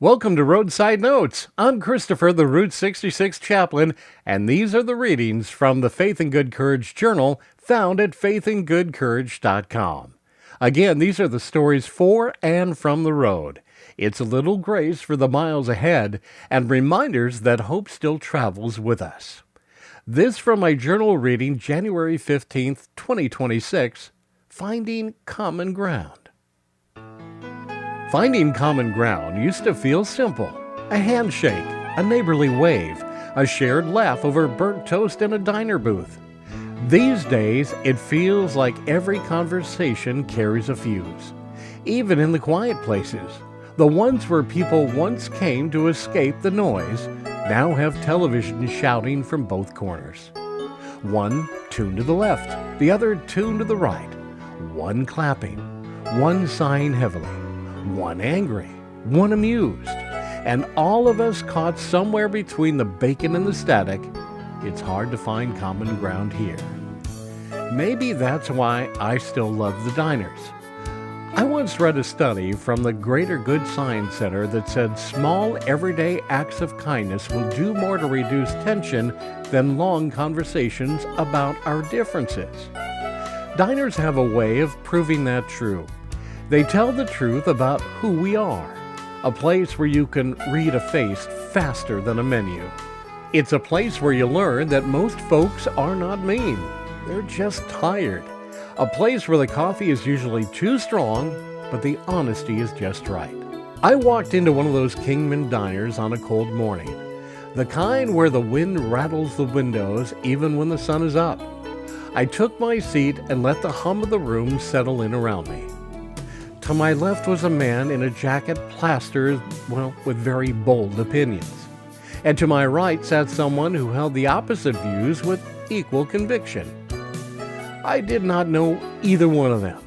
Welcome to Roadside Notes. I'm Christopher, the Route 66 Chaplain, and these are the readings from the Faith and Good Courage Journal found at faithandgoodcourage.com. Again, these are the stories for and from the road. It's a little grace for the miles ahead and reminders that hope still travels with us. This from my journal reading, January 15th, 2026, Finding Common Ground. Finding common ground used to feel simple. A handshake, a neighborly wave, a shared laugh over burnt toast in a diner booth. These days, it feels like every conversation carries a fuse. Even in the quiet places, the ones where people once came to escape the noise now have television shouting from both corners. One tuned to the left, the other tuned to the right. One clapping, one sighing heavily. One angry, one amused, and all of us caught somewhere between the bacon and the static. It's hard to find common ground here. Maybe that's why I still love the diners. I once read a study from the Greater Good Science Center that said small everyday acts of kindness will do more to reduce tension than long conversations about our differences. Diners have a way of proving that true. They tell the truth about who we are, a place where you can read a face faster than a menu. It's a place where you learn that most folks are not mean. They're just tired. A place where the coffee is usually too strong, but the honesty is just right. I walked into one of those Kingman diners on a cold morning, the kind where the wind rattles the windows even when the sun is up. I took my seat and let the hum of the room settle in around me. To my left was a man in a jacket plastered, with very bold opinions. And to my right sat someone who held the opposite views with equal conviction. I did not know either one of them,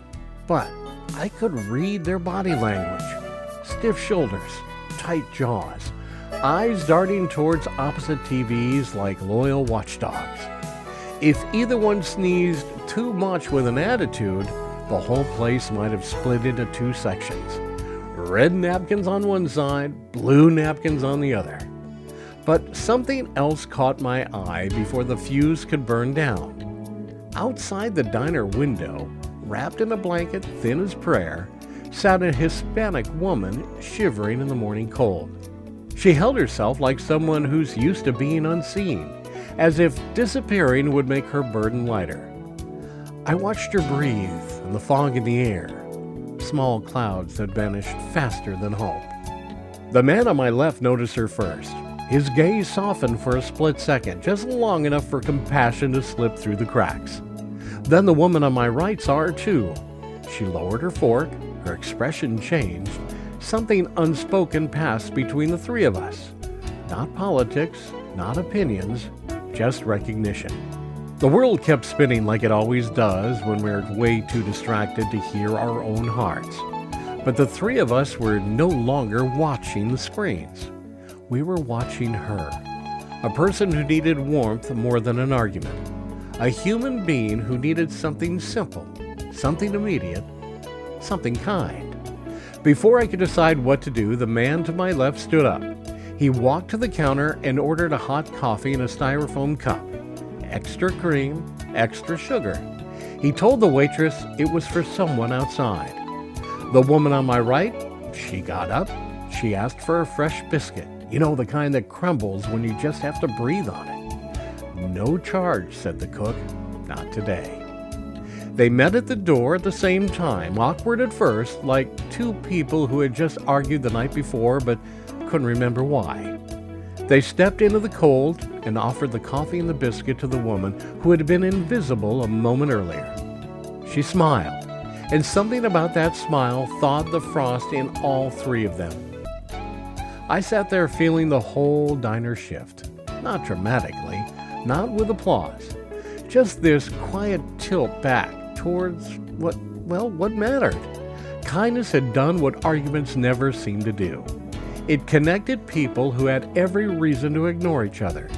but I could read their body language. Stiff shoulders, tight jaws, eyes darting towards opposite TVs like loyal watchdogs. If either one sneezed too much with an attitude, the whole place might have split into two sections. Red napkins on one side, blue napkins on the other. But something else caught my eye before the fuse could burn down. Outside the diner window, wrapped in a blanket thin as prayer, sat a Hispanic woman shivering in the morning cold. She held herself like someone who's used to being unseen, as if disappearing would make her burden lighter. I watched her breathe and the fog in the air, small clouds that vanished faster than hope. The man on my left noticed her first. His gaze softened for a split second, just long enough for compassion to slip through the cracks. Then the woman on my right saw her too. She lowered her fork, her expression changed. Something unspoken passed between the three of us. Not politics, not opinions, just recognition. The world kept spinning like it always does when we're way too distracted to hear our own hearts. But the three of us were no longer watching the screens. We were watching her. A person who needed warmth more than an argument. A human being who needed something simple, something immediate, something kind. Before I could decide what to do, the man to my left stood up. He walked to the counter and ordered a hot coffee in a styrofoam cup. Extra cream, extra sugar. He told the waitress it was for someone outside. The woman on my right, she got up. She asked for a fresh biscuit. You know, the kind that crumbles when you just have to breathe on it. No charge, said the cook. Not today. They met at the door at the same time, awkward at first, like two people who had just argued the night before but couldn't remember why. They stepped into the cold and offered the coffee and the biscuit to the woman who had been invisible a moment earlier. She smiled, and something about that smile thawed the frost in all three of them. I sat there feeling the whole diner shift. Not dramatically, not with applause. Just this quiet tilt back towards what mattered. Kindness had done what arguments never seemed to do. It connected people who had every reason to ignore each other.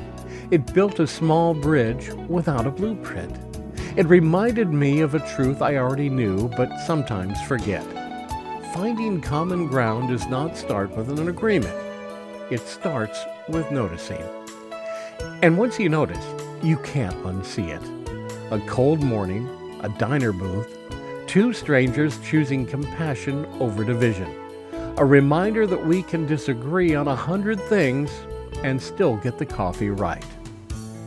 It built a small bridge without a blueprint. It reminded me of a truth I already knew but sometimes forget. Finding common ground does not start with an agreement. It starts with noticing. And once you notice, you can't unsee it. A cold morning, a diner booth, two strangers choosing compassion over division. A reminder that we can disagree on 100 things and still get the coffee right.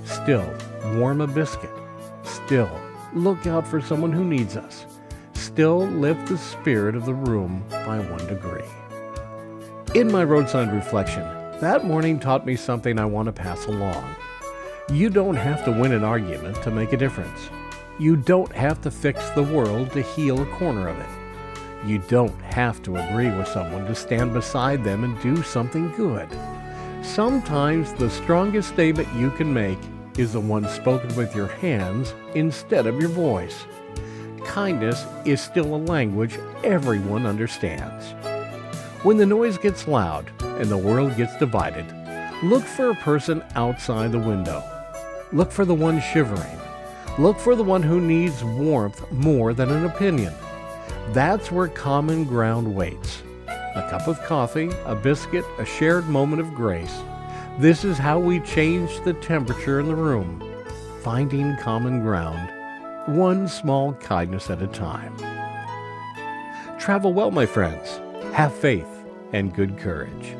Still warm a biscuit. Still look out for someone who needs us. Still lift the spirit of the room by 1 degree. In my roadside reflection, that morning taught me something I want to pass along. You don't have to win an argument to make a difference. You don't have to fix the world to heal a corner of it. You don't have to agree with someone to stand beside them and do something good. Sometimes the strongest statement you can make is the one spoken with your hands instead of your voice. Kindness is still a language everyone understands. When the noise gets loud and the world gets divided, look for a person outside the window. Look for the one shivering. Look for the one who needs warmth more than an opinion. That's where common ground waits. A cup of coffee, a biscuit, a shared moment of grace. This is how we change the temperature in the room, finding common ground, one small kindness at a time. Travel well, my friends. Have faith and good courage.